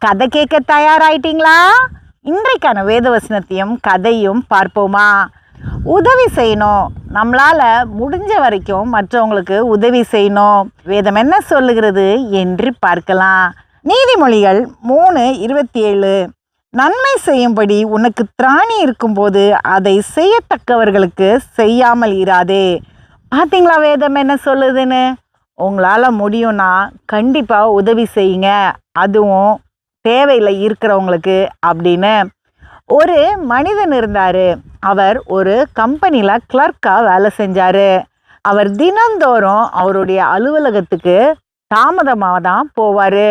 கதை கேட்க தயாராயிட்டீங்களா? இன்றைக்கான வேதவசனத்தையும் கதையும் பார்ப்போமா? உதவி செய்யணும். நம்மளால் முடிஞ்ச வரைக்கும் மற்றவங்களுக்கு உதவி செய்யணும். வேதம் என்ன சொல்லுகிறது என்று பார்க்கலாம். நீதிமொழிகள் 3:27. நன்மை செய்யும்படி உனக்கு திராணி இருக்கும்போது அதை செய்யத்தக்கவர்களுக்கு செய்யாமல் இராதே. பார்த்தீங்களா வேதம் என்ன சொல்லுதுன்னு? உங்களால் முடியும்னா கண்டிப்பாக உதவி செய்யுங்க, அதுவும் தேவையில் இருக்கிறவங்களுக்கு அப்படின்னு. ஒரு மனிதன் இருந்தார். அவர் ஒரு கம்பெனியில் கிளர்க்காக வேலை செஞ்சார். அவர் தினந்தோறும் அவருடைய அலுவலகத்துக்கு தாமதமாக தான் போவார்.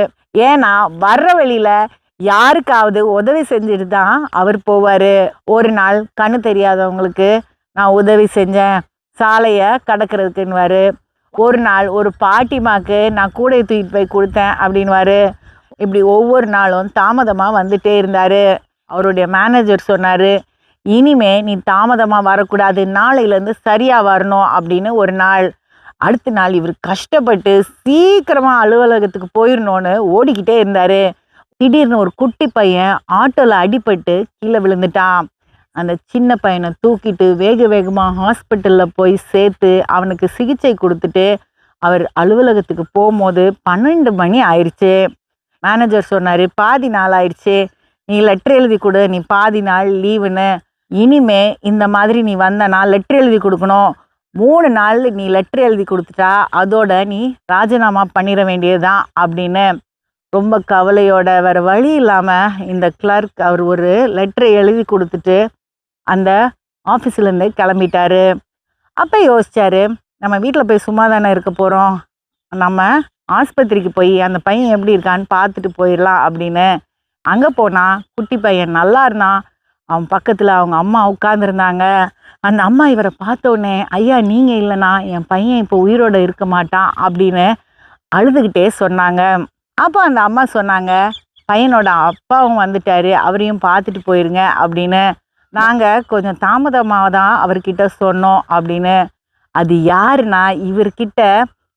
ஏன்னா வர்ற வழியில் யாருக்காவது உதவி செஞ்சுட்டு தான் அவர் போவார். ஒரு நாள் கண்ணு தெரியாதவங்களுக்கு நான் உதவி செஞ்சேன், சாலையை கடக்கிறதுக்குன்னுவார். ஒரு நாள் ஒரு பாட்டிமாக்கு நான் கூடையை தூக்கிட்டு போய் கொடுத்தேன் அப்படின்வார். இப்படி ஒவ்வொரு நாளும் தாமதமாக வந்துட்டே இருந்தார். அவருடைய மேனேஜர் சொன்னார், இனிமே நீ தாமதமாக வரக்கூடாது, நாளையிலேருந்து சரியாக வரணும் அப்படின்னு. ஒரு நாள் அடுத்த நாள் இவர் கஷ்டப்பட்டு சீக்கிரமாக அலுவலகத்துக்கு போயிடணும்னு ஓடிக்கிட்டே இருந்தார். திடீர்னு ஒரு குட்டி பையன் ஆட்டோவில் அடிபட்டு கீழே விழுந்துட்டான். அந்த சின்ன பையனை தூக்கிட்டு வேக வேகமாக ஹாஸ்பிட்டலில் போய் சேர்த்து அவனுக்கு சிகிச்சை கொடுத்துட்டு அவர் அலுவலகத்துக்கு போகும்போது 12 மணி ஆயிடுச்சு. மேனேஜர் சொன்னார், பாதி நாள் ஆயிடுச்சு, நீ லெட்ரு எழுதி கொடு, நீ பாதி நாள் லீவுன்னு. இனிமே இந்த மாதிரி நீ வந்தனா லெட்ரு எழுதி கொடுக்கணும். 3 நாள் நீ லெட்ரு எழுதி கொடுத்துட்டா அதோட நீ ராஜினாமா பண்ணிட வேண்டியதுதான் அப்படின்னு. ரொம்ப கவலையோட வேறு வழி இல்லாமல் இந்த கிளர்க் அவர் ஒரு லெட்ரு எழுதி கொடுத்துட்டு அந்த ஆஃபீஸ்லேருந்து கிளம்பிட்டாரு. அப்போ யோசிச்சார், நம்ம வீட்டில் போய் சும்மா தானே இருக்க போகிறோம், நம்ம ஆஸ்பத்திரிக்கு போய் அந்த பையன் எப்படி இருக்கான்னு பார்த்துட்டு போயிடலாம் அப்படின்னு. அங்கே போனால் குட்டி பையன் நல்லா இருந்தான். அவன் பக்கத்தில் அவங்க அம்மா உட்காந்துருந்தாங்க. அந்த அம்மா இவரை பார்த்தோன்னே, ஐயா நீங்கள் இல்லைனா என் பையன் இப்போ உயிரோடு இருக்க மாட்டான் அப்படின்னு அழுதுகிட்டே சொன்னாங்க. அப்போ அந்த அம்மா சொன்னாங்க, பையனோட அப்பாவும் வந்துட்டார், அவரையும் பார்த்துட்டு போயிருங்க அப்படின்னு. நாங்கள் கொஞ்சம் தாமதமாக தான் அவர்கிட்ட சொன்னோம் அப்படின்னு. அது யாருன்னா இவர்கிட்ட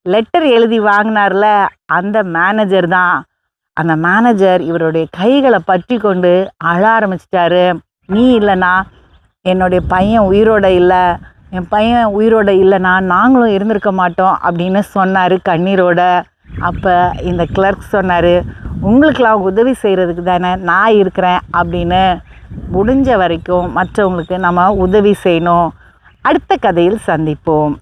லெட்டர் எழுதி வாங்கினார்ல அந்த மேனேஜர் தான். அந்த மேனேஜர் இவருடைய கைகளை பற்றி கொண்டு அழ ஆரம்பிச்சிட்டாரு. நீ இல்லைனா என்னுடைய பையன் உயிரோட இல்லை, என் பையன் உயிரோட இல்லைனா நாங்களும் இருந்திருக்க மாட்டோம் அப்படின்னு சொன்னார் கண்ணீரோட. அப்போ இந்த கிளர்க் சொன்னார், உங்களுக்கெல்லாம் உதவி செய்கிறதுக்கு தானே நான் இருக்கிறேன் அப்படின்னு. முடிஞ்ச வரைக்கும் மற்றவங்களுக்கு நம்ம உதவி செய்யணும். அடுத்த கதையில் சந்திப்போம்.